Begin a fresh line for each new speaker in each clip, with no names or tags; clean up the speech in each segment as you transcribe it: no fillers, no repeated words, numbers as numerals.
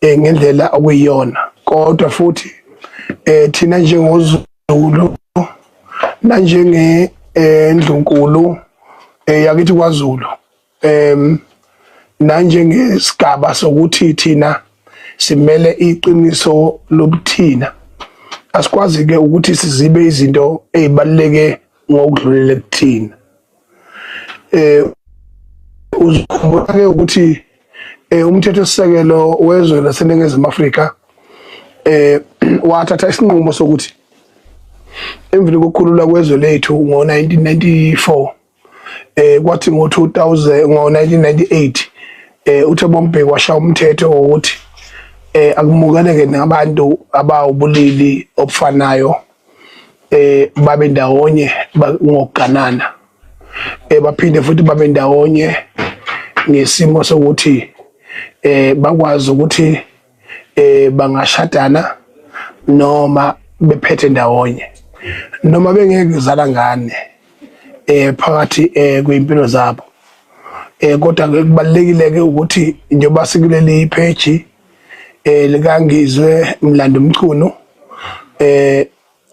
ngendlela okuyiyona kodwa futhi thina njengozulu nanjenge Ndlunkulu yakithi kwaZulu nanjengesigaba sokuthi thina simele iqiniso lobuthina asikwazi ke ukuthi sizibe izinto ezibaluleke ngokudlulele kuthina uzikhumbula ke ukuthi umthetho sisekelo wezwe laseNingizimu Afrika wathatha isinqumo sokuthi emveni kokukhululwa kwezwe lethu ngo-1994 kwathi ngo-2000 ngo-1998 uThabo Mbeki washaya umthetho wokuthi akumukeleke nabantu abawubulili obufanayo babe ndawonye ngokuganana baphinde futhi babe ndawonye ngesimo sokuthi bakwazi ukuthi bangashadana noma bephethe ndawonye noma bengeke kuzala ngane phakathi kwimpilo zabo kodwa kubalekile ke ukuthi njengoba sikuleli page likangizwe Mlando Mchunu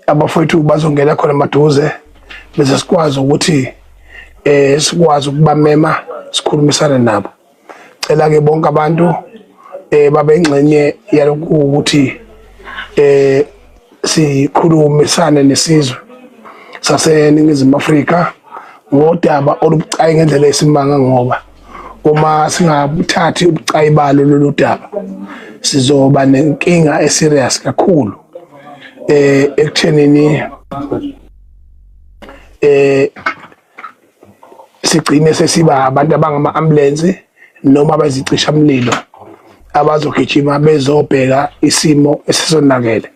abafowethu bazongena khona maduze bese sikwazi ukuthi sikwazi ukubamema sikhulumisane nabo cela ke bonke abantu babe ingxenye yalokhu ukuthi sikhulumisane nesizwe saseNingizimu Afrika ngodaba olubucayi ngendlela esimanga ngoba uma singabuthathi ubucayi balo lolu daba sizoba nenkinga eserious kakhulu ekuthenini sigcine sesiba abantu abangama ambulance noma abazicisha umlilo abazogijima bezobheka isimo esisonakele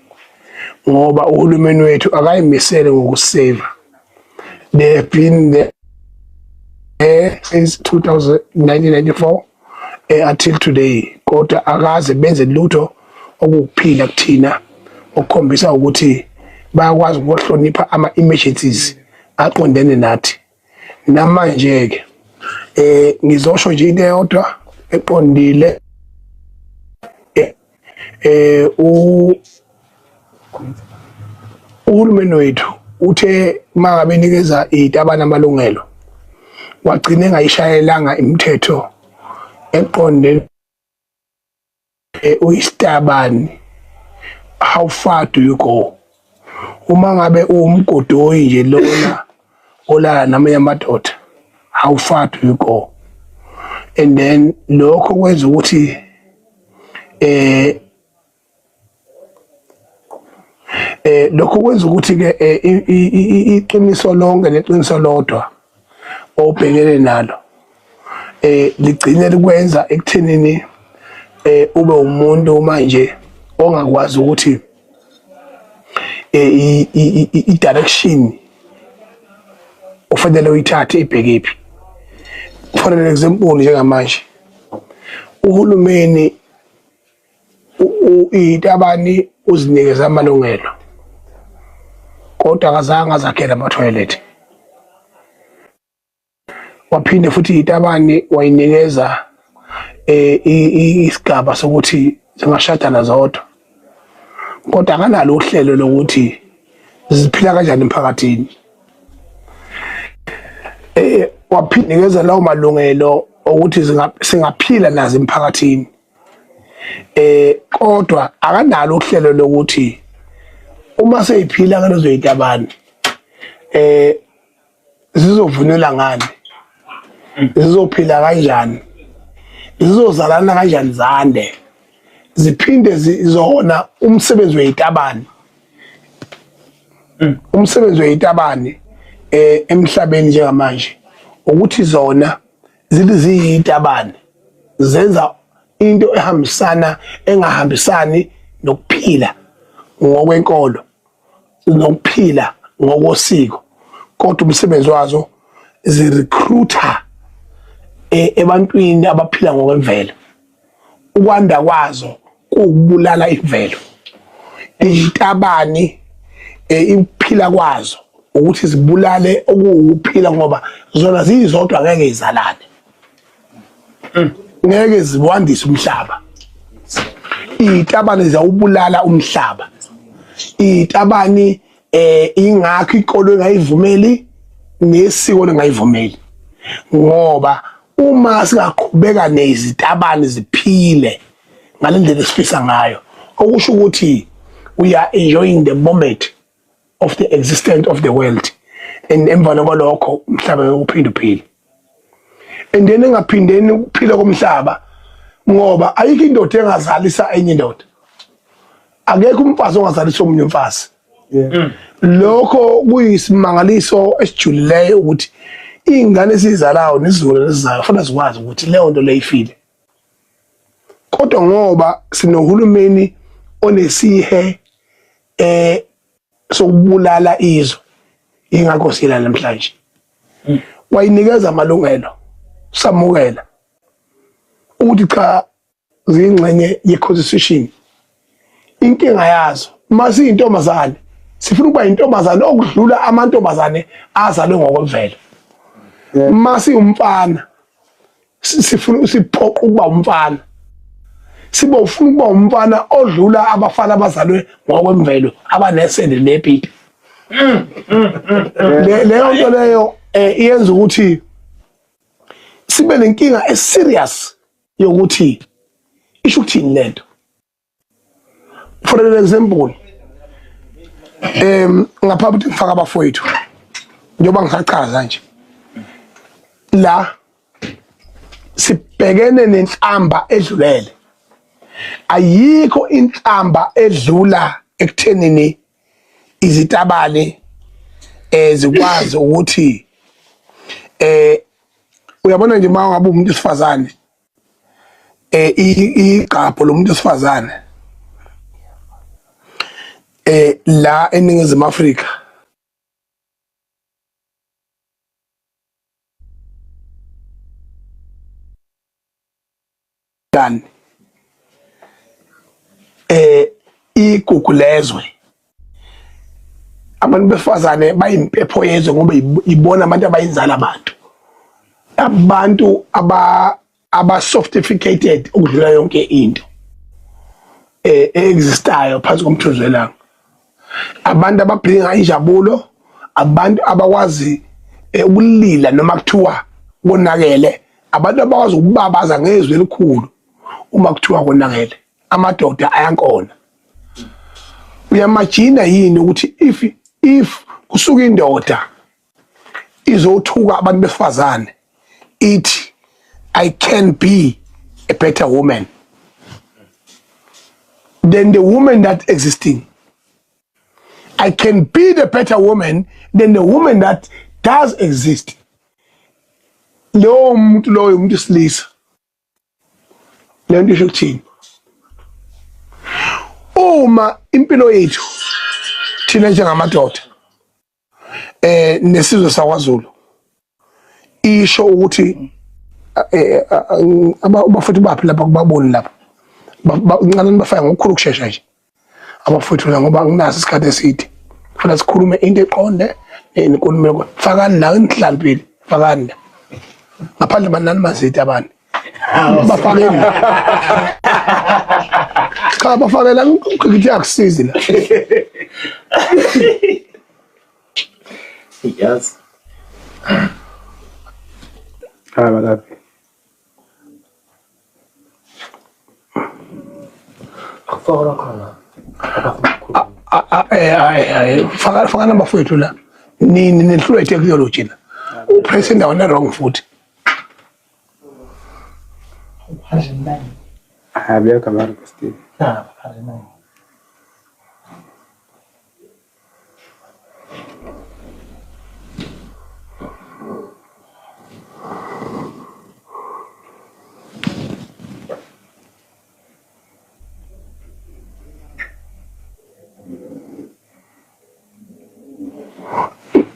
ngoba uhulumeni wethu akayimisele ngokusave. They have been there since 1994 until today kodwa akaze benze lutho okuphila kuthina okukhombisa ukuthi bayakwazi ukuhlonipha ama emergencies aqondene nathi namanje ke ngizosho nje into eyodwa eqondile uhulumeni wethu uthe mangabe nikeza itabana amalungelo wagcina engayishayelanga imithetho eqonde uyisitabani. How far do you go uma ngabe umgodoyi nje lona olala namanye amadoda? How far do you go? And then lokho kwenza ukuthi lokho kwenza ukuthi ke iqiniso lonke leqiniso lodwa obhekene nalo ligcine likwenza ekuthenini ube umuntu manje ongakwazi ukuthi i-direction ufanele uyithathe ibhekephi. For an example njengamanje uhulumeni itabani uzinikeza amalungelo kodwa akazange azakhela ama-toilet, waphinde futhi itabani wayinikeza isigaba sokuthi zingashadana zodwa kodwa akanalo uhlelo lokuthi ziphila kanjani emphakathini. Waphinikeza lawo malungelo ukuthi singaphila nazo emphakathini kodwa akanalo uhlelo lokuthi uma seyiphila ngalezo yitabani zizovunula ngani, zizophila kanjani, zizozalana kanjani zande, ziphinde zizona umsebenzi weyitabani. Umsebenzi weyitabani emhlabeni njengamanje ukuthi zona ziyitabani zenza into engahambisani nokuphila ngokwenkolo nokuphila ngokosiko kodwa umsebenzi wazo zirecruiter ebantwini abaphila ngokwemvelo. Ukwanda kwazo kubulala imvelo. Izitabani iphila kwazo ukuthi zibulale okuwuphila ngoba zona zizodwa ngeke izalane, ngeke ziwandise umhlaba. itabane zawubulala umhlaba itabani ingakho ikolo engayivumeli nesiko lengayivumeli ngoba uma singaqhubeka nezitabane ziphile ngalendlela esifisa ngayo okusho ukuthi we are enjoying the moment of the existence of the world and emva kwalokho umhlaba uphinde uphile and then engaphindeni ukuphila komhlaba ngoba ayikho indoda engazalisa enye indoda akekho umfazi ongazalisa omunye umfazi lokho kuyisimangaliso esijulileyo ukuthi ingane esizalayo nezizulu lezizayo kufanele zikwazi ukuthi leyo nto leyifile kodwa ngoba sinohulumeni onesihe sokubulala izwe ingakho sila namhlanje wayinikeza amalungelo samukela ukuthi cha zingxenye ye-constitution inkinga yazo mase intombazane sifuna ukuba intombazane okudlula amantombazane azalwe ngokwemvelo mase umfana sifuna siphoqa ukuba umfana sibe ufuna ukuba umfana odlula abafana abazalwe ngokwemvelo abanesende nepipi leyo nto leyo iyenza ukuthi sibe lenkinga eserious yokuthi isho ukuthini lento for example ngaphambi ukuthi ngifaka abafowethu njengoba ngisachaza nje la sibhekene nenhlamba edlulele ayikho inhlamba edlula ekuthenini izitabane zikwazi ukuthi uyabona nje mawungabe umuntu wesifazane igqapho lomuntu wesifazane la eNingizimu Afrika dan igugulezwe abantu besifazane bayimpepho yezwe ngoba ibona abantu abayinzala abantu aba sophisticated ukudlula yonke into existayo phansi komthunzi welanga abantu ababhinga injabulo abantu abakwazi ukulila noma kuthiwa konakele abantu abakwazi ukubabaza ngezwi elikhulu uma kuthiwa konakele amadoda ayankona uyamajina yini ukuthi if kusuka indoda izothuka abantu besifazane ithi I can be a better woman than the woman that existing. I can be the better woman than the woman that does exist. Lo muntu loyo umuntu silisa. Lento isho ukuthini? Uma impilo yethu thina njengamadoda nesizwe sakwaZulu isho ukuthi abafowethu baphi lapha kubaboni lapha incane bafaya ngokukhulu kusheshsha nje abafowethu la ngoba nginaso isikhathi eside kufanele sikhulume into eqonde nenkulumo fakani la enhlambili fakani la ngaphandle manani mazithi abantu bafakeni cha bafakela ngithi akusizi la
yes
bakapi
akufaka khona
faka number fowethu la nini nihlulwe i-technology la upress endaweni wrong futhi
había que hablar contigo.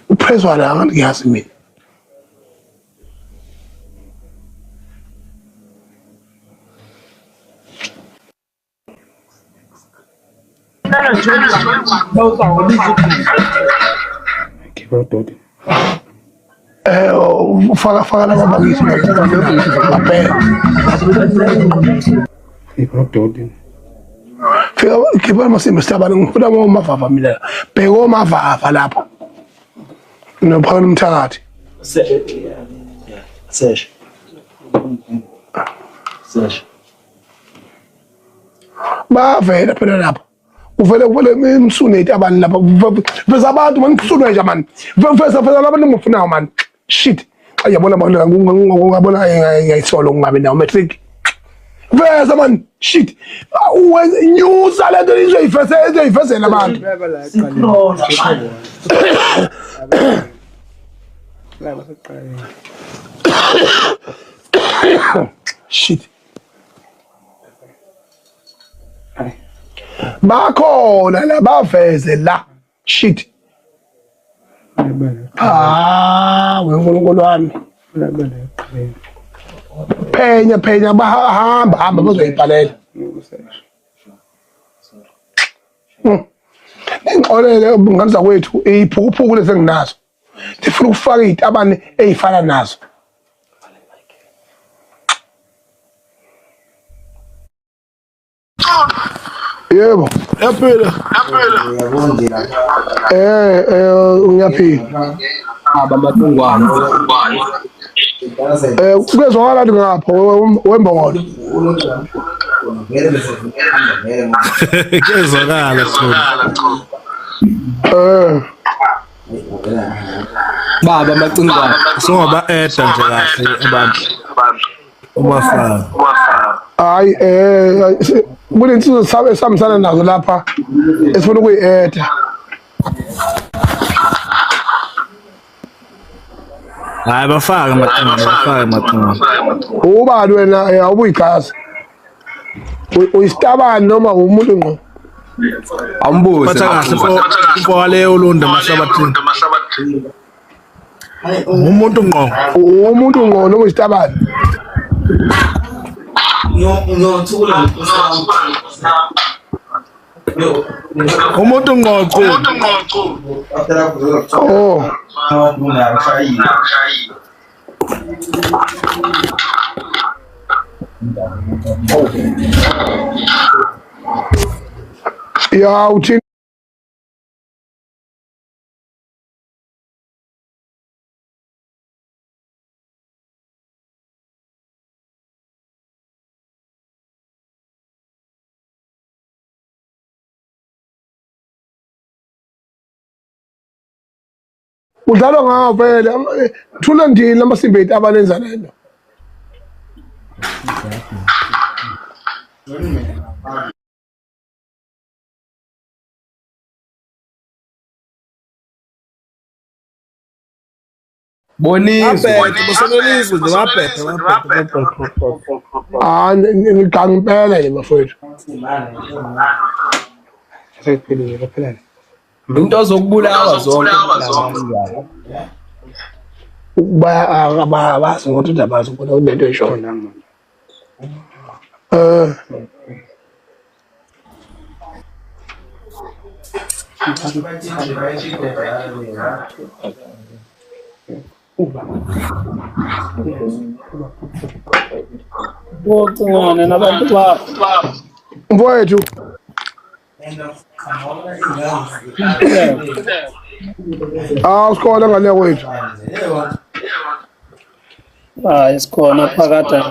upress wala angiyazi mina
Keep out todo.
Faka la mabangisi apela
Keep out todo.
Fika khipha masimba sitabana ngifuna amavava mina. Bheka amavava lapho. Nophana umthakathi.
Sesh.
Bavela phela lapho. Uvele imsuneti abantu lapha. Veza abantu mangifunwe nje man. Veza abantu ngifuna man. Shit. Xa yabona abantu ngabona ngiyayisolo ngabe nawo matric. Veza man. Shit. Nyusa le nto izoyifezela abantu. Shit. Bakhona la baveze la. Shit. Wenkulunkulu wami. Phenya bahamba bazoyibhalela. Ngixolele ngaliza kwethu iphukuphuku lesenginazo. Ndifuna ukufaka izitabane ezifana nazo. Yebo, yaphela. Ngiyaphila.
Abamatungwana.
Kuzwakala ngapha wembongolo.
Kuyezwakala khona.
Baba amacingwane.
Songaba eda nje kahle abantu. Ubafana.
Hayi kulinsizwe samisana nazo lapha esifuna ukuyi-eda.
Hayi bafaka amacingwane.
Ubani wena awubuyigazi? Uyisitabani noma umuntu ngqo?
Ambuze.
Batha kahle mfo leyo ulunda mahlabathini. Umuntu ngqo.
Umuntu ngqo noma uyisitabani?
Umuntu ngqoqo.
Oh. Ya uthini? Udlalwa ngawo vele thula ndini amasimbi ethu abanenza lento.
Bonisa.
Bosonelizwe nje baphethe.
Ngicanga impela nje bafowethu.
Sekuphelile phela.
Into zokubulawa zonke.
Abazi ngokuthi ndabazi ukubona unento eshona.
Ngocingane nabantu babo.
Mfowethu. Usikhona ngale kwethu.
Hayi sikhona phakade.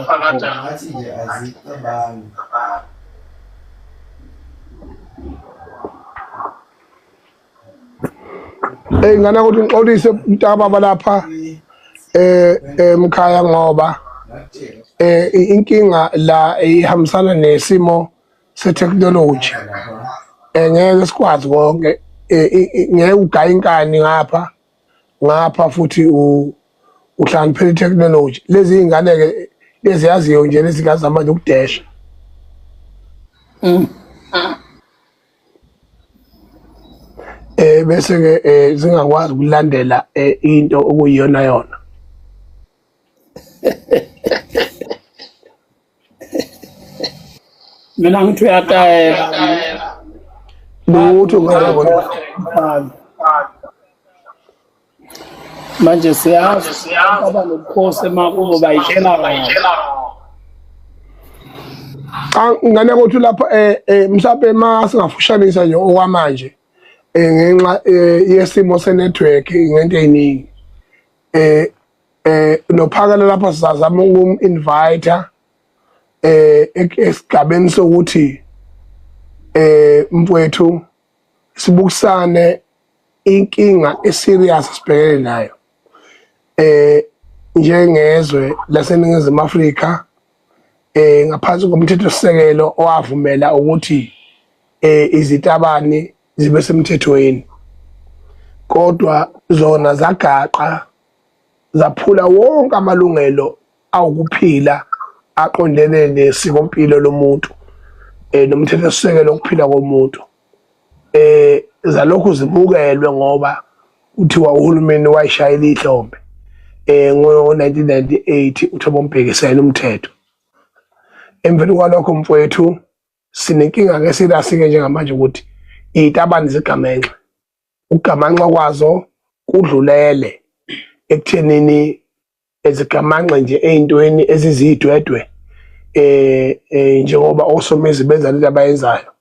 Ngana ukuthi ngixolise mntaba lapha emkhaya ngoba inkinga la ihambisana nesimo setechnology. Ngeke sikwazi konke ngeke ugaya inkani ngapha futhi uhlaniphela itechnology. Lezi ingane ke leziyaziyo nje lezingazama nje ukudesha. Bese ke zingakwazi ukulandela into okuyiyona yona.
Mina ngithi uyatayela.
Lutho ngabona.
Manje siyazi abanobukhosi emakubo bayitshela kahle.
Ngane ukuthi lapha mhlawumbe masingafushanisa nje okwamanje ngenxa yesimo senetwork ngento eziningi nophakala lapha sizazama ukum-invite esigabeni sokuthi mfowethu sibukisane inkinga eserious sibhekene nayo njengezwe laseNingizimu Afrika ngaphansi komthethosisekelo owavumela ukuthi izitabani zibe semthethweni kodwa zona zagaqa zaphula wonke amalungelo awukuphila aqondene nesikompilo lomuntu nomthethosisekelo wokuphila komuntu zalokhu zibukelwe ngoba kuthiwa uhulumeni wayishayela ihlombe ngo-1998 uThabo Mbeki esayina umthetho. Emveni kwalokho mfowethu sinenkinga-ke serious-ke njengamanje ukuthi iy'tabane zigamenxe, ukugamanxa kwazo kudlulele ekuthenini zigamanxe nje ey'ntweni ezizidwedwe njengoba osomizi benza lento abayenzayo.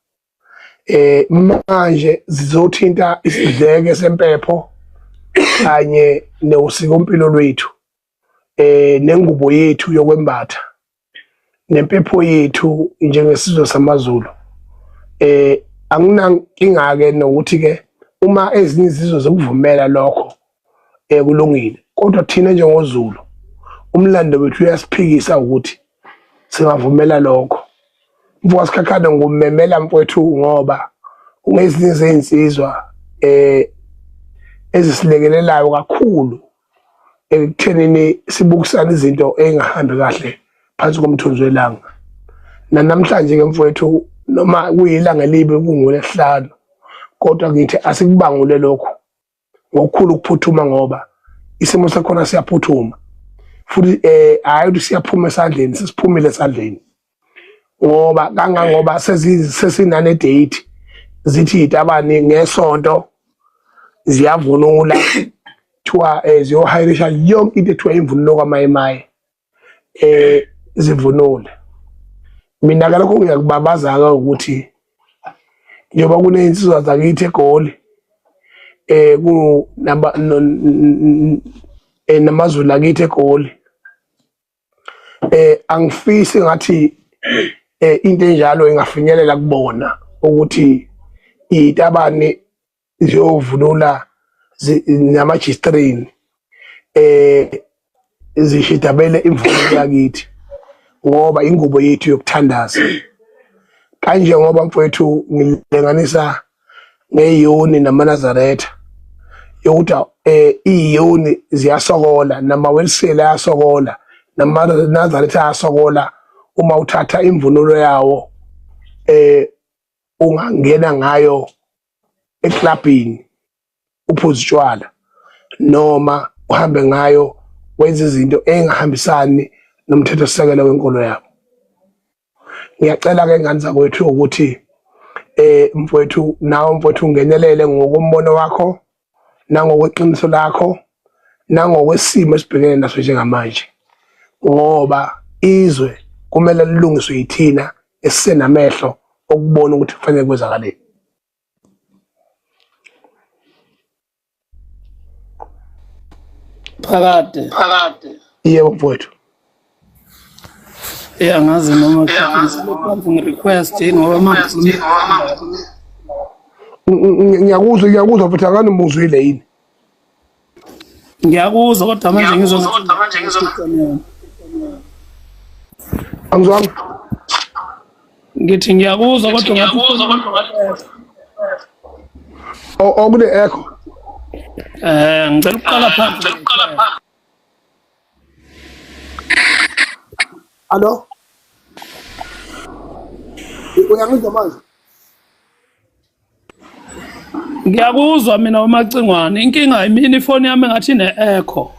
Manje zizothinta isidleke sempepho kanye nosikompilo lwethu nengubo yethu yokwembatha nempepho yethu njengesizwe samaZulu. Anginankinga-ke nokuthi-ke uma ezinye izizwe zokuvumela lokho kulungile, kodwa thina njengoZulu umlando wethu uyasiphikisa ukuthi singavumela lokho. Mfowethu Sikhakhane ngumemela mfowethu ngoba ungezinye zey'nsizwa ezisilekelelayo kakhulu ekuthenini sibukisana izinto ey'ngahambi kahle phansi komthunzi welanga. Namhlanje-ke mfowethu noma kuyilanga elibi kungoLwesihlanu kodwa ngithi asikubangule lokho ngokukhulu ukuphuthuma ngoba isimo sakhona siyaphuthuma futhi hhayi ukuthi siyaphuma esandleni, sesiphumile esandleni ngoba kangangoba sesinane-date zithi iy'tabane ngesonto ziyavunula kuthiwa ziyohayirisha yonke into ethiwa imvunulo kamayemaye zivunule. Mina-ke lokho ngiyakubabaza-ke ukuthi njengoba kuney'nsizwa zakithi eGoli namaZulu akithi eGoli angifisi ngathi into enjalo ingafinyelela kubona ukuthi iy'tabane ziyovunula namajistrini zishidabele imvunulo yakithi ngoba ingubo yethu yokuthandaza. Kanje ngoba mfowethu ngilenganisa ngeyoni namaNazaretha yokuthi iyoni ziyasokola namaWelsile ayasokola namaNazaretha ayasokola uma uthatha imvunulo yawo ungangena ngayo eklabhini uphuze utshwala noma uhambe ngayo wenza izinto engahambisani nomthethosisekelo wenkolo yabo. Ngiyacela-ke ngane zakwethu ukuthi mfowethu nawe mfowethu ungenelele ngokombono wakho nangokweqiniso lakho nangokwesimo esibhekene naso njengamanje ngoba izwe kumele lilungiswe yithina esisenamehlo okubona ukuthi kufanele kwenzakaleni.
Phakade.
Yebo mfowethu.
Angazi noma phansi ngi-request ngoba manje
ngiyakuzwa futhi akani muzwile yini.
ngiyakuzwa kodwa manje
Angizwanga.
ngithi ngiyakuzwa kodwa ngathi
okune echo.
ngicela ukuqala phansi.
Allo? Uyangizwa manje?
Ngiyakuzwa mina uMacingwane, inkinga yimini ifoni yami engathi ine-echo.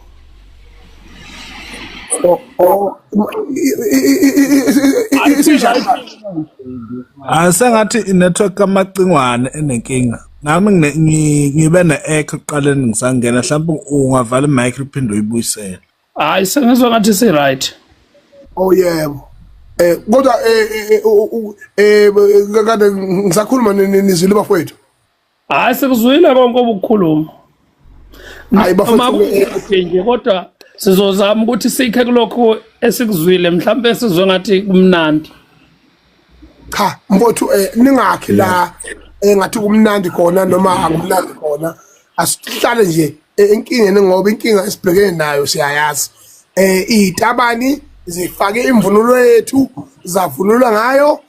Asengathi inetwork kaMacingwane enenkinga. Nami ngibe ne-echo ekuqaleni ngisangena, mhlawumbe ungavala i-mic uphinde uyibuyisele.
Hayi sengizwa ngathi si-right.
Oh yebo. Kodwa kade ngisakhuluma nizwile bafowethu.
Hayi sikuzwile konke obukhuluma.
Hayi
Uma
bafowethu
kunje kodwa sizozama ukuthi sikhe kulokho esikuzwile mhlawumbe sizwe ngathi kumnandi.
cha mfowethu ningakhi la ngathi kumnandi khona noma angumnandi khona asihlale nje inkingeni ngoba inkinga esibhekene nayo siyayazi izitabani zifake imvunulo yethu zavunulwa ngayo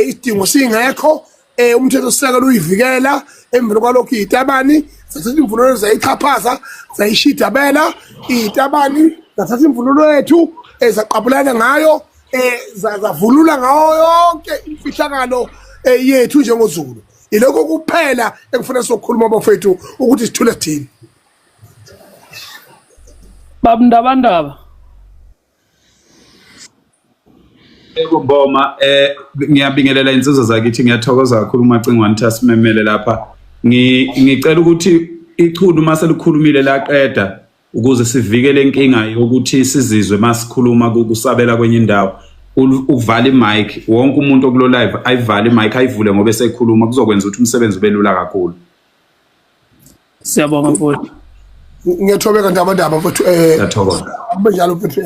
isidingo singekho umthetho sisekelo uyivikela emvelo kwalokho izitabani zathatha imvunulo zayichaphaza zayishidabela izitabani zathatha imvunulo yethu ezaqabulana ngayo zavulula ngayo yonke imfihlakalo yethu njengoZulu ilokho kuphela engifuna sokukhuluma bafethu ukuthi sithule sithini
Babundabandaba
Yebo Mboma ngiyabingelela insizwa zakithi ngiyathokoza kakhulu uMacingwane Thasimemele lapha ngicela ukuthi ichulu mase likhulumile laqeda ukuze sivikele inkinga yokuthi sizizwe masikhuluma kusabela kwenye indawo uvala imic wonke umuntu okulo live ayivale imic ayivule ngoba esekhuluma kuzokwenza ukuthi umsebenzi ube lula kakhulu
Siyabonga mfowethu
Ngiyethobeka ndabandaba mfowethu
ngiyathokoza
abanjalo mfowethu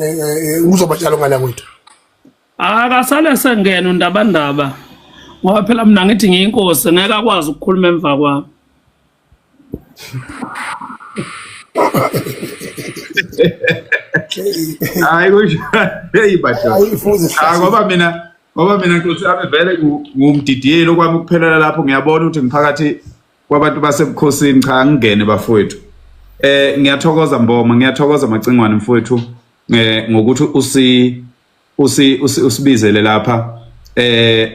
uzoba njalo ngala kwethu
akasale sengena undabandaba ngoba phela mina ngithi ngiyinkosi ngeke akwazi ukukhuluma emva kwami
hayi kusho hey batho
ayifuze
ngoba mina nkosi ame vele ngumdidiyeli okwami ukuphelela lapho ngiyabona ukuthi ngiphakathi kwabantu basebukhosini cha ngingene bafowethu ngiyathokoza Mboma ngiyathokoza Macingwane mfowethu ngokuthi usibizele lapha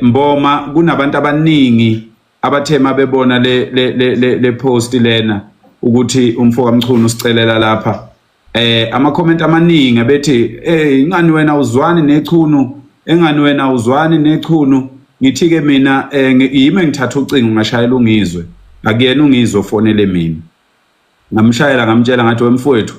Mboma kunabantu abaningi abathema bebona le post lena ukuthi umfo kaMchunu usicelela lapha ama comment amaningi abethi ingani wena uzwani nechunu engani wena uzwani nechunu ngithi ke mina yimi ngithatha ucingo ngashayela ungizwe akuyena ungizwe fonele mina ngamshayela ngamtshela ngathi wemfowethu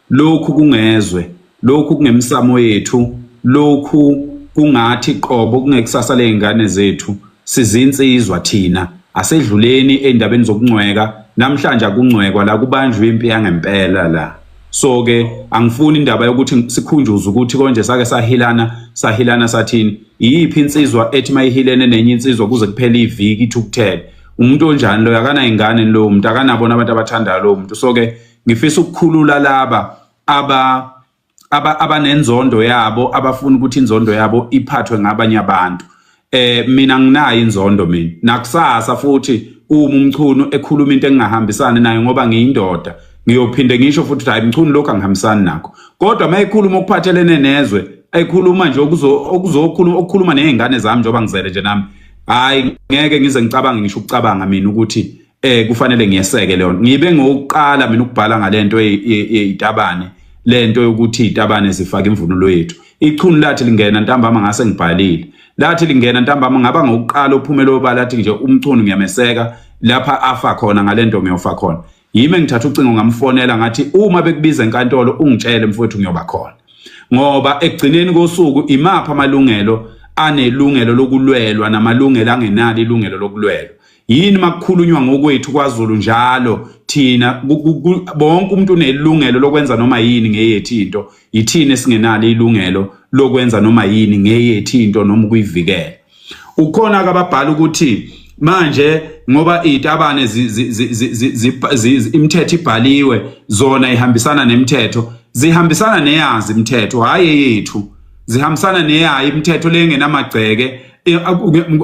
lokhu kungezwe lokhu kungemsamo yethu lokhu kungathi qobo kungekusasa lezingane zethu sizinsizwa thina asedluleni endabeni zokungcweka namhlanje akungcwekwa la kubanjwe impi yangempela la so ke angifuni indaba yokuthi sikhunjuze ukuthi konje sake sahilana sathini yiphi insizwa ethi mayihilene nenye insizwa kuze kuphela iviki ithukuthele umuntu onjani lo yakana ingane lo muntu akanabona abantu abathandayo lo muntu so ke ngifisa ukukhulula laba abanenzondo yabo abafuna ukuthi inzondo yabo iphathwe ngabanye abantu mina nginayo inzondo mina nakusasa futhi uma uMchunu ekhuluma into engahambisani nayo ngoba ngiyindoda ngiyophinde ngisho futhi hayi Mchunu lokho angihambisani nakho kodwa mayikhuluma okuphathelene nezwe ayikhuluma nje okuzokhuluma nezingane zami njengoba ngizele nje nami hayi ngeke ngize ngicabange ngisho ukucabanga mina ukuthi kufanele ngiyeseke leyo ngibe ngokuqala mina ukubhala ngalento yezitabane lento yokuthi izitabane zifaka imvunulo yethu ichunu lathi lingena ntambama ngase ngibhalile lathi lingena ntambama ngaba ngokuqala uphumelo obala lathi nje uMchunu ngiyameseka lapha afa khona ngalento ngiyofa khona yimi ngithatha ucingo ngamfonela ngathi uma bekubiza enkantolo ungitshele mfowethu ngiyoba khona ngoba ekugcineni kosuku imapha amalungelo anelungelo lokulwelwa namalungelo angenalo ilungelo lokulwelwa yini makukhulunywa ngokwethu kwaZulu njalo thina bonke umuntu unelungelo lokwenza noma yini ngeyethu into yithini esingenalo ilungelo lokwenza noma yini ngeyethu into noma ukuyivikela ukhona akababhala ukuthi manje ngoba izitabane imithetho ibhaliwe zona ihambisana nemithetho zihambisana neyazi imithetho hayi yethu zihambisana neyayi imithetho lengenamagceke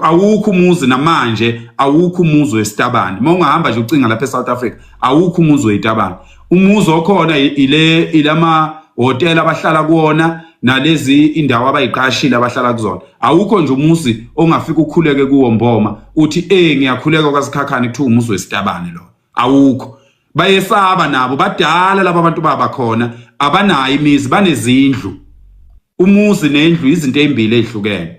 awukho umuzi namanje awukho umuzi wesitabane mawungahamba nje ucinga lapha eSouth Africa awukho umuzi wezitabane umuzi okhona ilama hotel abahlala kuona nalezi indawo abayiqashile abahlala kuzona awukho nje umuzi ongafika ukhuleke kuwo Mboma uthi ngiyakhuleka kwaSikhakhane kuthiwa umuzi wesitabane lo awukho bayesaba nabo badala laba bantu baba khona abanayo imizi banezindlu umuzi nendlu izinto ezimbili ezihlukene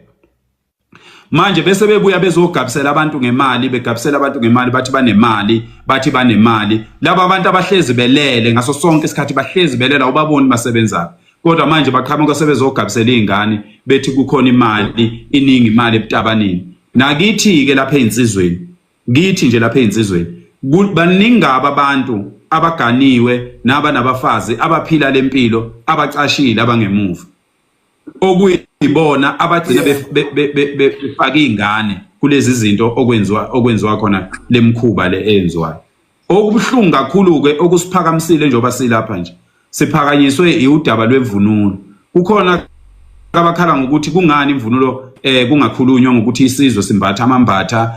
manje bese bebuya bezogabisela abantu ngemali begabisela abantu ngemali bathi banemali laba abantu abahlezi belele ngaso sonke isikhathi bahlezi belela ubaboni basebenzayo kodwa manje baqhamuka sebezogabisela izingane bethi kukhona imali iningi imali ebutabanini. Nakithi ke lapha einsizweni, ngithi nje lapha einsizweni baningi abantu abaganiwe nabafazi abaphila lempilo abacashile abangemuva okuyibona abagcina befaka izingane kulezi zinto okwenziwa khona lemkhuba le enziwayo. Okubuhlungu kakhulu ke okusiphakamisile njengoba silapha nje siphakanyiswe udaba lwemvunulo. Kukhona abakhala ngokuthi kungani imvunulo kungakhulunywa ngokuthi isizwe simbatha amambatha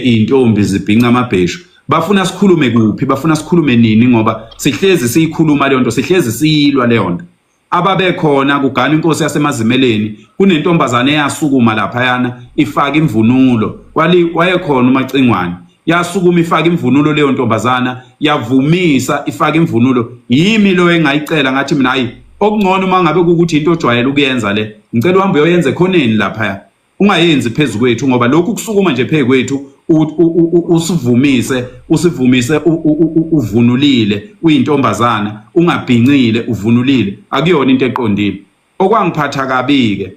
intombi zibhinqa amabheshu. Bafuna sikhulume kuphi, bafuna sikhulume nini ngoba sihlezi siyikhuluma leyo nto, sihlezi siyilwa leyo nto. Ababe khona kugana inkosi yasemazimeleni kunentombazane eyasukuma lapha yana ifaka imvunulo. Wayekhona uMacingwane yasukuma ifaka imvunulo leyo ntombazana yavumisa ifaka imvunulo. Yimi lo engayicela ngathi mina hayi okungcono uma ngabe ukuthi into ojwayele ukuyenza le ngicela uhambe uyoyenza khoneni lapha, ungayenzi phezulu kwethu ngoba lokhu kusukuma nje phezulu kwethu usivumise uvunulile uyintombazana ungabhincile uvunulile akuyona into eqondile. Okwangiphatha kabi ke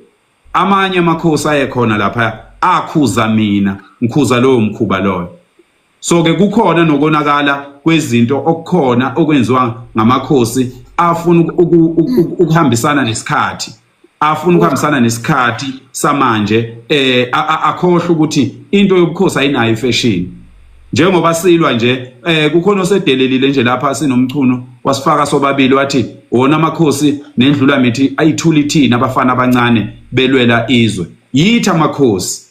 amanye amakhosi ayekhona lapha akhuza mina ngikhuza lowo mkhuba loyo. So ke kukhona nokonakala kwezinto okukhona okwenziwa ngamakhosi afuna ukuhambisana nesikhathi, afuna ukuhambisana nesikhathi samanje, akhohle ukuthi into yobukhosi ayinayo ifashion. Njengoba silwa nje kukhona osedelelile nje lapha sinomchuno wasifaka sobabili wathi wona amakhosi nendlula mithi ayithula ithina abafana abancane belwela izwe. Yitha amakhosi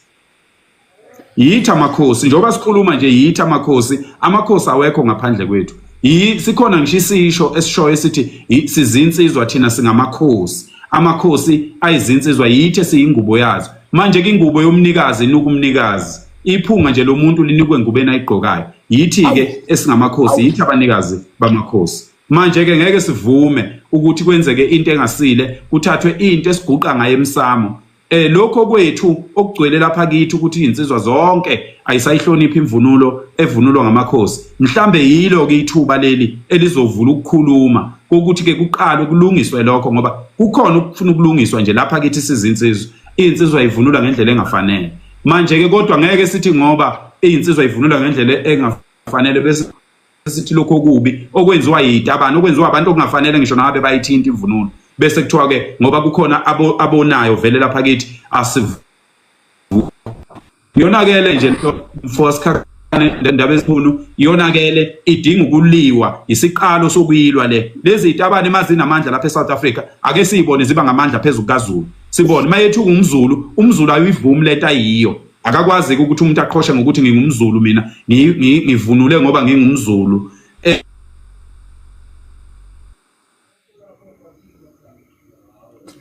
njengoba sikhuluma nje yitha amakhosi awekho ngaphandle kwethu. Sikhona ngisho isisho esishoyo esithi sizinsizwa thina singamakhosi. Amakhosi ayizinsizwa yithe siyingubo yazo. Manje ke ingubo yomnikazi nukumnikazi iphunga nje lo muntu linikwe ingubeni ayigqokayo. Yithi ke esingamakhosi yithi abanikazi bamakhosi. Manje ke ngeke sivume ukuthi kwenzeke into engasile kuthathwe into esiguqa ngaye emsamo. Lokho kwethu okugcwele lapha kithi ukuthi insizwa zonke ayisayihlonipha imvunulo evunulwa ngamakhosi. Mhlambe yilo ke ithuba leli elizovula ukukhuluma ukuthi ke kuqala kulungiswe lokho ngoba kukhona ukufuna ukulungiswa nje lapha kithi sizinsizwa. Insizwa ivunula ngendlela engafanele. Manje ke kodwa ngeke sithi ngoba insizwa ivunula ngendlela engafanele bese sithi lokho kubi okwenziwa yitabani okwenziwa abantu okungafanele ngisho nabe bayithinta imvunulo. Bese kuthiwa ke ngoba kukhona abonayo vele lapha kithi asivu yonakele nje mfosikhakhane ndaba eziphunu yonakele idinga ukuliwa isiqalo sokuyilwa lezi itabane emazinamandla lapha eSouth Africa ake siyibone ziba ngamandla phezulu kaZulu. Sibone mayethu umZulu ayivumi lento ayiyo akakwazi ukuthi umuntu aqhoshe ngokuthi ngingumZulu mina ngivunule ngoba ngingumZulu.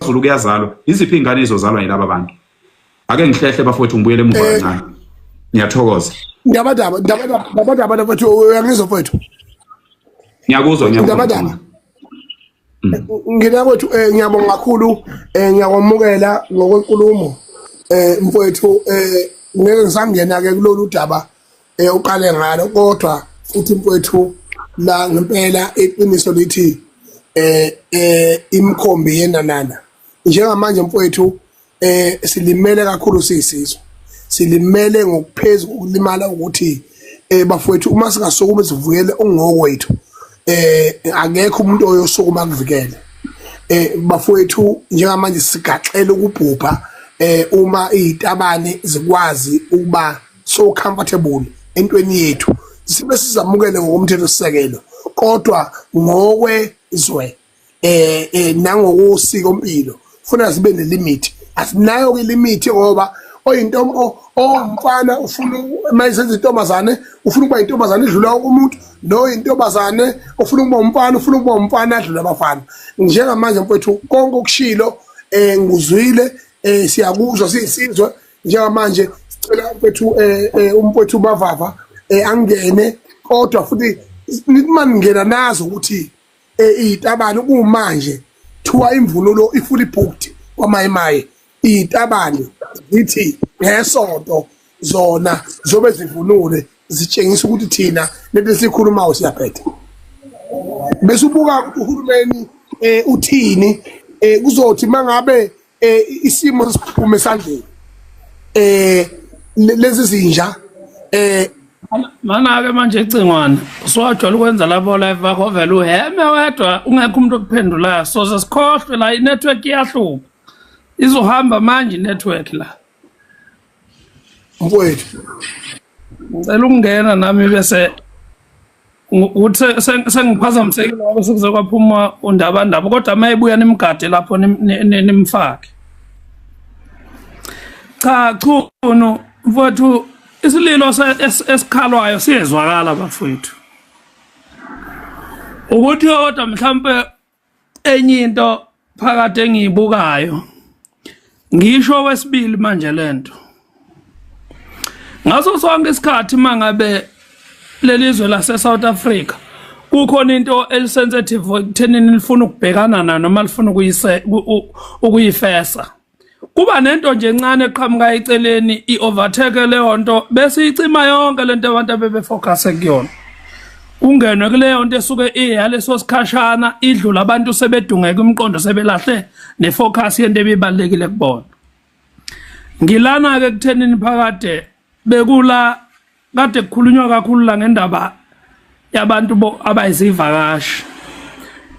Zulu kuyazalwa iziphi ingane izozalwa yilaba abantu. Ake ngihlehle bafowethu ngibuyele emuva kancane. Ngiyathokoza.
Ndabadaba bafowethu uyangizwa mfowethu.
Ngiyakuzwa.
Ngina kwethu ngiyabonga kakhulu ngiyakwamukela ngokwenkulumo mfowethu ngeke ngisangena ke kulolu daba uqale ngalo kodwa futhi mfowethu la ngempela iqiniso lithi imkhombi yenanana njengamanje mfowethu silimele kakhulu siyisizwe silimele ngokuphezulu ukulimala ukuthi bafowethu uma singasukuma sivukele ongokwethu akekho umuntu oyosukuma kuvikele bafowethu njengamanje sigaxela ukubhubha uma izitabane zikwazi ukuba so comfortable entweni yethu sibe sizamukele ngokomthetho sisekelo kodwa ngokwezwe nangokosiko impilo ufuna sibe nelimit asinayo ke limit ngoba oyintombi omfana ufuna mayisenza intombazane ufuna ukuba intombazane idlula umuntu lo intombazane ufuna ukuba umfana adlula abafana njengamanje mfowethu konke okushilo nguzwile siyakuzwa siyisizwe njengamanje sicela mfowethu umfowethu Bavava angene kodwa futhi ningena nazo ukuthi izitabane kumanje thuwa imvunulo ifuli booked kwamayimaye izitabane zithi ngesonto zona zobe zivunule zitshengisa ukuthi thina lento sikhulumayo siyaphetha bese ubuka uhulumeni uthini kuzothi mangabe isimo siphume esandleni lezi zinja
mana ke manje icingwane uswajwala ukwenza lapho live bakho vele uheme wedwa ungekho umuntu okuphendulayo so sikhohlwe la inetwork iyahluka izohamba manje inetwork la
mfowethu
ngicela ukungena nami bese uthi sengiphazamisekile ngoba sekuze kwaphuma undaba kodwa mayibuya nimgade lapho nimfake cha chuno mfowethu isililo esikhalwayo siyezwakala bafowethu ukuthi kodwa mhlambe enye into phakathi engiyibukayo ngisho wesibili manje lento ngaso sonke isikhathi mangabe lelizwe lase South Africa kukhona into elisensitive ekuthenini lifuna ukubhekana nayo noma lifuna ukuyifesa kuba nento nje encane eqhamuka eceleni iovertake leyo nto bese icima yonke lento abantu abebefocus kuyona ungenwe kuleyo nto esuke iyaleso sikhashana idlula abantu sebedungeka umqondo sebelahle nefocus yento ebibalekile kubona ngilana ke kuthenini phakade bekula kade kukhulunywa kakhulu la ngendaba yabantu abayizivakashi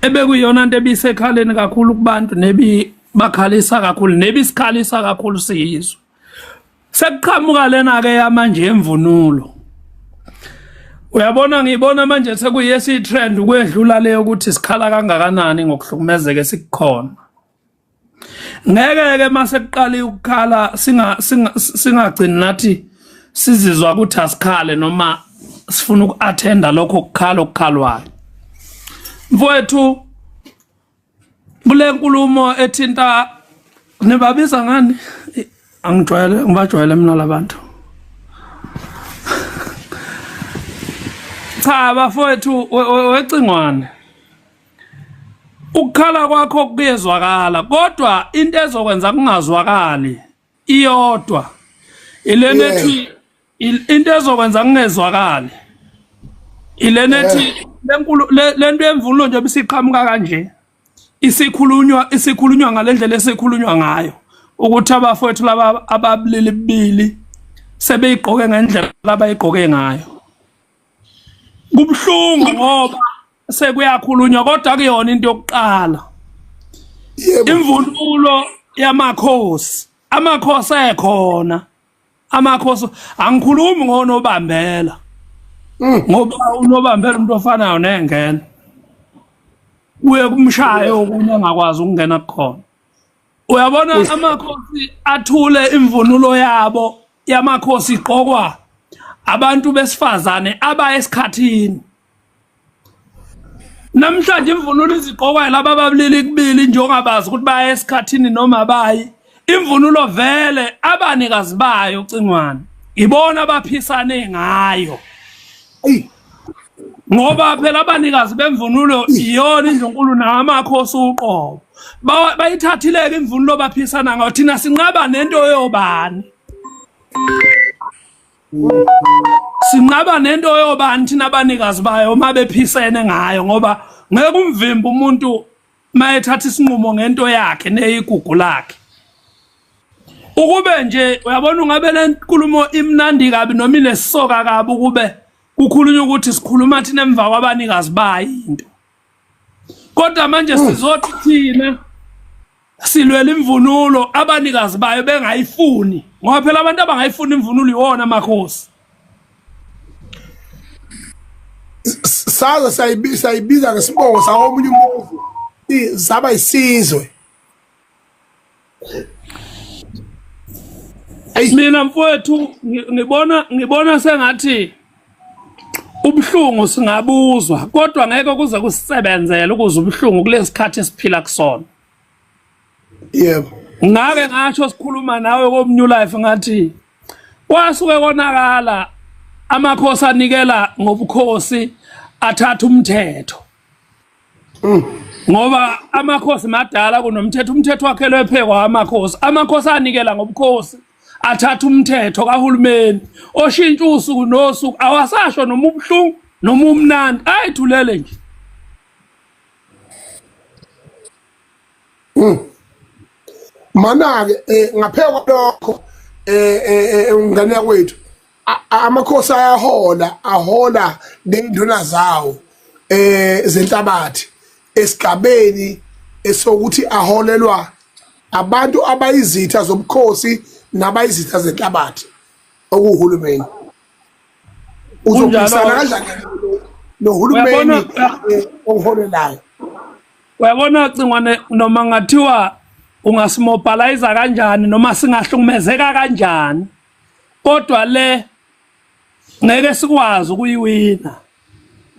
ebekuyona into ebisekhaleni kakhulu kubantu nebi bakhalisa kakhulu nebisikhalisa kakhulu siyizwe sekuqhamuka lena ke manje emvunulo uyabona ngibona manje sekuyesi trend ukwedlula leyo ukuthi sikhala kangakanani ngokuhlukumezeke sikukhona ngeke ke mase kuqala ukukhala singagcini nathi sizizwa ukuthi asikhale noma sifuna ukuattenda lokho ukukhala okukhalwayo mfowethu kule nkulumo ethinta nibabiza ngani ngibajwayele mina labantu cha bafowethu wecingwane ukukhala kwakho kuyezwakala kodwa into ezokwenza kungazwakali iyodwa ilenethi into ezokwenza kungezwakali ilenethi lento emvulo nje bisiqhamuka kanje isikhulunywa ngalendlela esikhulunywa ngayo ukuthi abafowethu laba ababulili bibili sebeyiqoke ngendlela abayiqoke ngayo kubhlungu ngoba sekuyakhulunywa kodwa kuyona into yokuqala imvunulo yamakhosi amakhosi ekhona amakhosi angikhulumi ngonobambela ngoba unobambela umuntu ofanayo nengena uye kumshayo okunye angakwazi ukungena kukhona uyabona amakhosi athule imvunulo yabo yamakhosi iqokwa abantu besifazane aba esikhathini namhlanje imvunulo iziqokwa laba ababulili kubili njengobazi ukuthi baya esikhathini noma bayi imvunulo vele abanikazi bayo ucingwane ibona abaphisane ngayo ngoba phela abanikazi bemvunulo iyona indlunkulu namakhosi uqobo bayithathileke imvunulo baphisana ngayo thina sinqaba nento yobani sinqaba nento yobani thina abanikazi bayo mabephisene ngayo ngoba ngeke umvimba umuntu mayethatha isinqumo ngento yakhe neyigugu lakhe ukube nje uyabona ungabe le nkulumo imnandi kabi noma inesoka kabi ukube kukhulunywa ukuthi sikhuluma thina emva kwabanikazi bayinto kodwa manje sizothi thina silwela imvunulo abanikazi bayo bengayifuni ngoba phela abantu abangayifuni imvunulo iwona amakhosi
saza sayibiza ngesibongo sawomunye umuntu zaba isizwe
mina mfowethu ngibona sengathi ubhlungu singabuzwa kodwa ngeke kuze kusebenzele ukuze ubhlungu kulesikhathi esiphila kusona
yebo
ngake ngasho sikhuluma nawe koMnew Life ngathi kwasuke konakala amakhosi anikela ngobukhosi athatha umthetho ngoba amakhosi madala kunomthetho umthetho wakhe lephekwa amakhosi anikela ngobukhosi athatha umthetho kahulumeni oshintsha usuku nosuku awasasho noma ubhlungu noma umnandi ayithulele nje
Mana ke ngapheka lokho ngane yakwethu amakhosi ahola nenduna zawo zenhlabathi esigabeni esokuthi aholelwa abantu abayizitha zomkhosi nabayizitha zenhlabathi okuhulumeni uzophikisana kanjani nohulumeni oholelayo.
Uyabona Cingwane, noma ngathiwa ungasimobilizer kanjani noma singahlukumezeka kanjani, kodwa le ngeke sikwazi ukuyiwina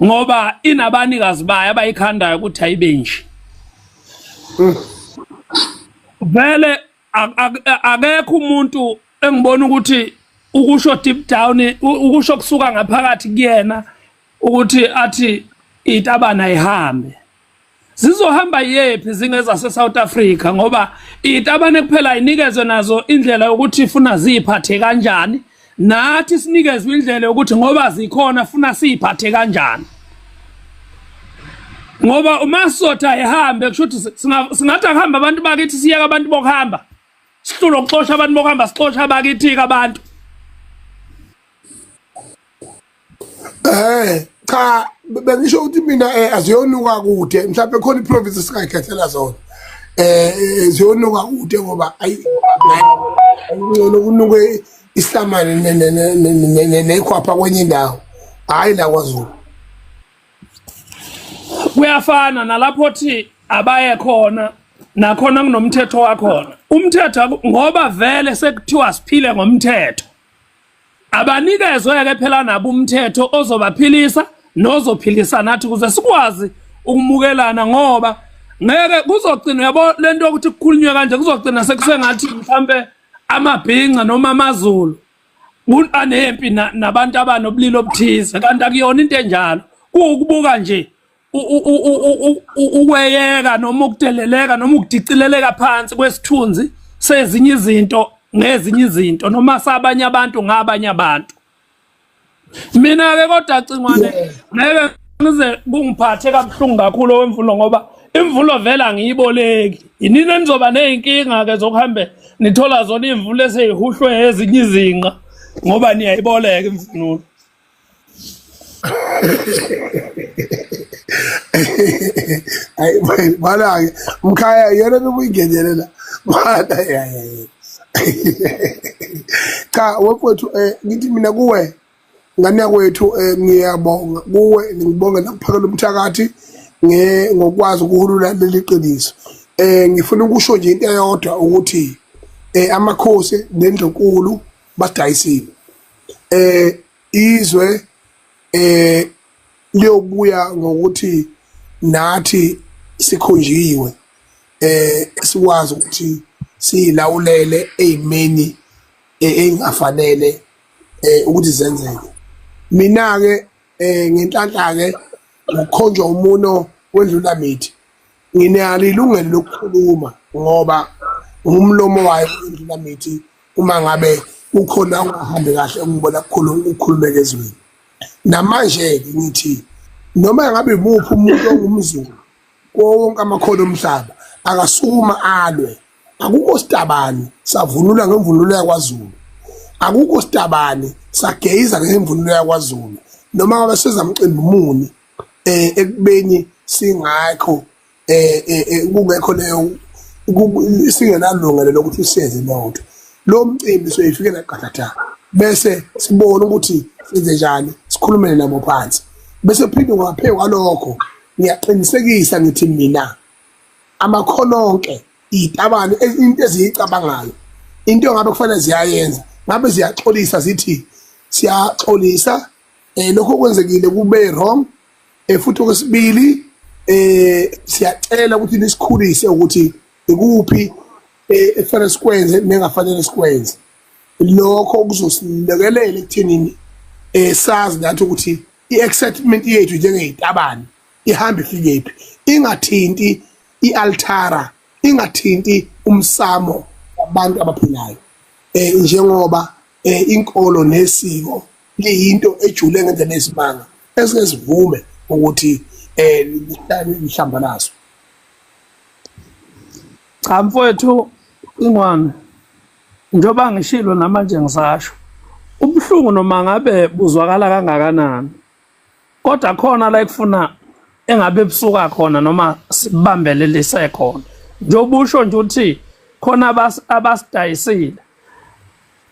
ngoba inabanikazi bayo abayikhandayo ukuthi ayibe nje. Vele akekho umuntu engibona ukuthi ukusho deep down, ukusho kusuka ngaphakathi kuyena ukuthi athi itabana ihambe. Zizohamba yephi zingeza se-South Africa ngoba itabane kuphela inikezwe nazo indlela yokuthi ifuna ziphathe kanjani, nathi sinikezwe indlela yokuthi ngoba zikhona funa siphathe kanjani. Ngoba uma sotha ihambe kusho ukuthi singathi akuhamba abantu bakithi siyeka abantu bokuhamba, sihlule ukuxosha abantu bokuhamba sixosha bakithi abantu.
Cha bengisho ukuthi mina aziyonuka kude mhlawumbe khona iprovince singayikhethela zona ziyonuka kude ngoba ngcono kunuke islamane nekhwapha kwenye indawo hayi la kwaZulu.
Kuyafana nalapho thi abaye khona nakhona kunomthetho wakhona. Umthetho ngoba vele sekuthiwa siphile ngomthetho, abanikezwe ke phela nabo umthetho ozobaphilisa nozophilisa nathi kuze sikwazi ukumukelana, ngoba ngeke kuzogcina yabo lento ukuthi kukhulunywe kanje kuzogcina sekusengathi mhlambe amabhinqa noma amaZulu kunempi nabantu abanobulili obuthize, kanti akuyona into enjalo. Ukubuka nje ukweyeka noma ukudeleleka noma ukudicileleka phansi kwesithunzi sezinye izinto ngezinye izinto noma sabanye abantu ngabanye abantu. Mina ke kodwa Cingwane ngeke ngize kungiphathe kabuhlungu kakhulu wemvulo ngoba imvulo vela ngiyiboleki. Yinini enizoba nezinkinga ke zokuhambe nithola zona imvulo eseyihuhlwe ezinye izinqa ngoba niyayiboleka imvunulo.
Hayi bala ke mkhaya yena nobuyingenelela bala cha wethu ngithi mina kuwe ngane yakwethu ngiyabonga kuwe ngibonga nakuphakela umthakathi ngokwazi ukuhulula leli qiniso. Ngifuna ukusho nje into eyodwa ukuthi amakhosi nendlonkulu badayisile. Izwe liyobuya ngokuthi nathi sikhonjiwe sikwazi ukuthi silawulele ezimeni engafanele ukuthi zenzeke. Mina ke ngenhlanhla ke ukukhonjwa umuno wendlula mithi nginalo ilungelo lokukhuluma ngoba umlomo wayo indlula mithi uma ngabe ukhona ungahambi kahle ngibona ukukhulumeka ezweni. Namanje ke ngithi noma ngabe imuphi umuntu ongumZulu wonke amakhono omhlaba akasukuma alwe. Akukho sitabani savunula ngemvunulo yakwaZulu, akukho sitabani sageiza ngemvunulo yakwaZulu noma ngabe sezamcimbi umuni ekubeni singakho kungekho leyo singenalungelo lokuthi siyenze lonto. Lo mcimbi soyifikela qathatha bese sibona ukuthi senze njani, sikhulumele nabo phansi bese phinde ngaphezulu kwalokho ngiyaqinisekisa ngithi mina amakhono onke itabane into eziyicabangayo into ngabe kufanele ziyayenza ngabe ziyaxolisa zithi siyaxolisa lokho kwenzekile kube wrong futhi okwesibili siyacela ukuthi nisikhulise ukuthi ikuphi efanele sikwenze nengafanele sikwenze. Lokho kuzosilekelela ekuthenini sazi nathi ukuthi i-excitement yethu njengeyitabane ihamba ifikephi, ingathinti i-altara, ingathinti umsamo wabantu abaphilayo. Njengoba inkolo nesiko liyinto ejule ngendlela esimanga esike sivume ukuthi lihlamba naso.
Cha mfowethu ingwane. Njoba ngishilo namanje ngisasho. Ubhlungu noma ngabe buzwakala kangakanani. Kodwa khona la ekufuna engabe ebusuka khona noma sibambelelise khona. Njobusho nje uthi khona abasidayisile.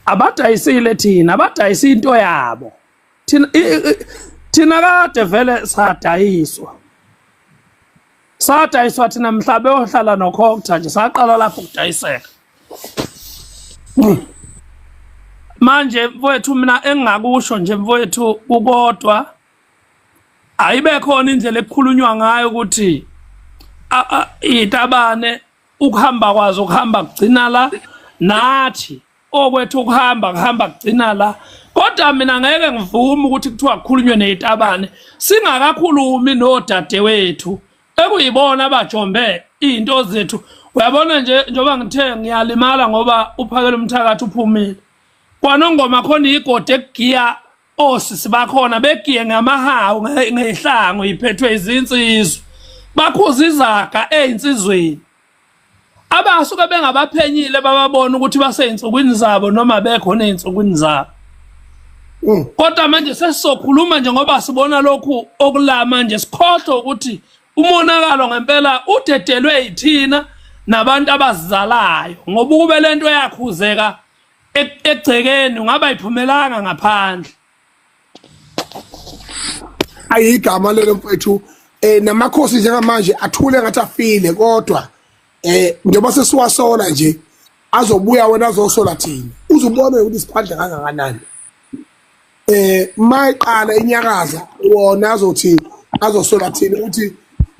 Abadayisile thina, abadayisa into yabo. Thina kade vele sadayiswa. Sadayiswa thina mhlabe ohlala nokhokutha nje saqala lapho ukudayiseka. Manje mfowethu mina engingakusho nje mfowethu ukodwa ayibe khona indlela ekukhulunywa ngayo ukuthi itabane ukuhamba kwazo ukuhamba kugcina la nathi okwethu kuhamba kugcina la kodwa mina ngeke ngivume ukuthi kuthiwa kukhulunywe nezitabane singakakhulumi nodade wethu ekuyibona abajombe izinto zethu uyabona nje njoba ngithe ngiyalimala ngoba uphakela umthakathi uphumile kwanongoma khona igode ekugiya osisi bakhona begiye ngamahawu ngehlango iphethwe izinsizwa bakhuza izaga einsizweni abasuka bengabaphenyile bababona ukuthi baseyinsukwini zabo noma bekhona einsukwini zabo kodwa manje sesizokhuluma nje ngoba sibona lokhu okulama nje sikhohle ukuthi umonakalo ngempela udedelwe yithina nabantu abazizalayo ngoba kube lento yakhuzeka egcekeni ungaba iphumelanga ngaphandle
ayigama lelo mfethu namakhosi njengamanje athule ngathi afile kodwa njengoba sesiwasola nje azobuya wena azosola thina uzubona ukuthi siphandle kangakanani mayiqala inyakaza wona azothi azosola thina ukuthi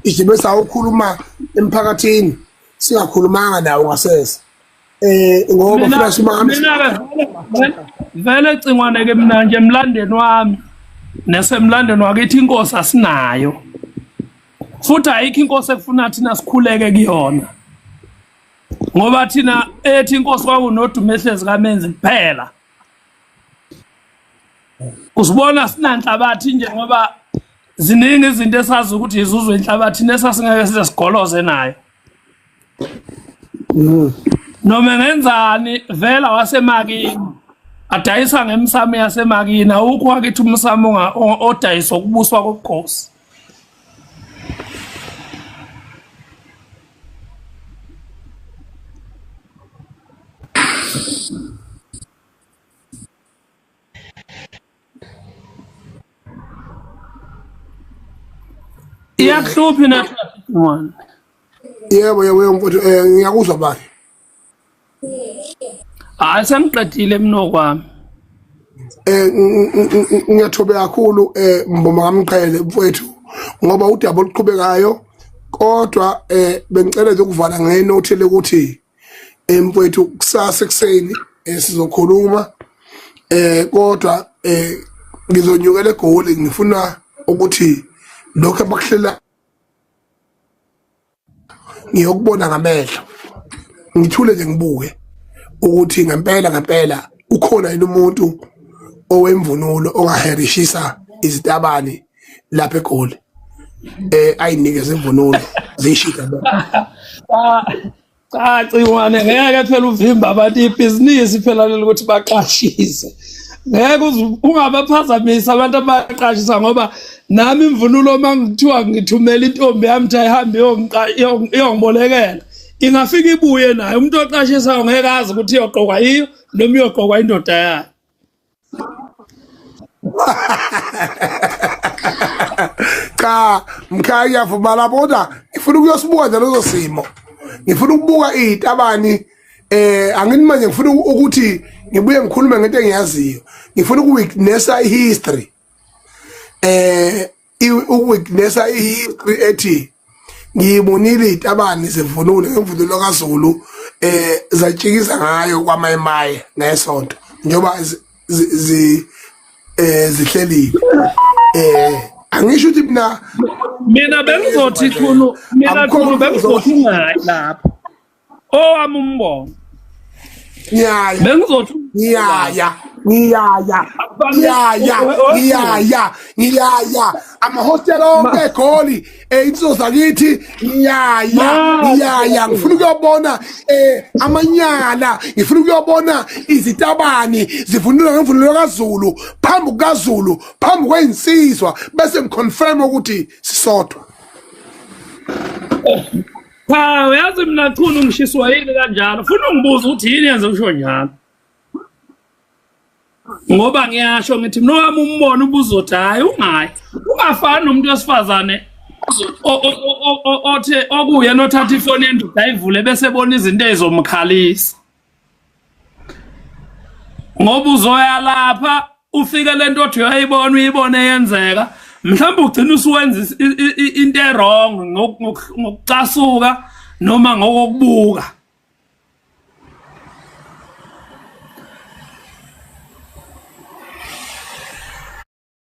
ijibe sawukhuluma emphakathini singakhulumanga nawo ngasese ngoba fresh mama
vele cingwane ke mina nje emlandeni wami nesemlandeni wakithi inkosi asinayo futhi ayikho inkosi ekufuna thina sikhuleke kuyona ngoba thina ethi inkosi kwakunodumehlezi kaMenzi kuphela usibona sinanhlabathi nje ngoba ziningi izinto esazi ukuthi izuzwe inhlabathi nesasingeke size sigoloze nayo noma ngenzani vela wasemakini adayisa ngemsamo yasemakini awukho wakithi umsamo odayisa ukubuswa kobukhosi iyakuhluphi na one
yebo mfowethu ngiyakuzwa bani
hayi sengiqedile mina okwami
ngiyathobe kakhulu mboma kamqhele mfowethu ngoba udaba oluqhubekayo kodwa bengicela nje ukuvala ngenothi ukuthi mfowethu kusasa ekseni sizokhuluma kodwa ngizonyukela eGoli ngifuna ukuthi lokho abakuhlela ngiyokubona ngamehlo ngithule nje ngibuke ukuthi ngempela ukhona yini umuntu owemvunulo ongaherishisa izitabane lapha eGoli ayinikeze imvunulo zishida
cha ciwane ngeke phela uvimba abantu ibhizinisi phela lokuthi baqashise ngeke ungabaphazamisa abantu abaqashisa ngoba nami imvunulo mangithiwa ngithumela intombi yami ayihambe iyongibolekela ingafika ibuye naye umuntu oqashisayo ngeke azi ukuthi iyoqokwa yiyo noma iyoqokwa indoda yayo
cha mkhaya vumala bona ngifuna ukuyosibuka nje lezo simo ngifuna ukubuka izitabani angini manje ngifuna ukuthi ngibuye ngikhulume ngento engiyaziyo ngifuna ukuwitnessa ihistory ukuwitnessa ihistory ethi ngiyibonile izitabani zevunulo ngemvunulo kaZulu zatshikisa ngayo kwaMayimaye nesonto njoba zihleli angisho ukuthi
mina bengizothi khulu bengizothi ngayi lapho owami umbono bengizothi
ngiyaya ama hostel onke eGoli insizwa zakithi ngiyaya ngifuna ukuyobona amanyala ngifuna ukuyobona izitabani zivunulwa ngemvunulo kaZulu phambi kukaZulu phambi kweinsizwa bese ngiconfirm ukuthi sisodwa.
Cha uyazi mina Chunu ngishiswa yini kanjalo ufuna ungibuza ukuthi yini yenze usho njalo ngoba ngiyasho ngithi mina wami umbono ubuzothi hayi ungayi ungafani nomuntu wesifazane othe okuye nothatha ifoni yendoda ayivule bese ebona izinto ezomkhalisa ngoba uzoya lapha ufike lento othi uyayibona uyibone yenzeka mhlawumbe ugcina usuwenza into wrong ngokucasuka noma ngokubuka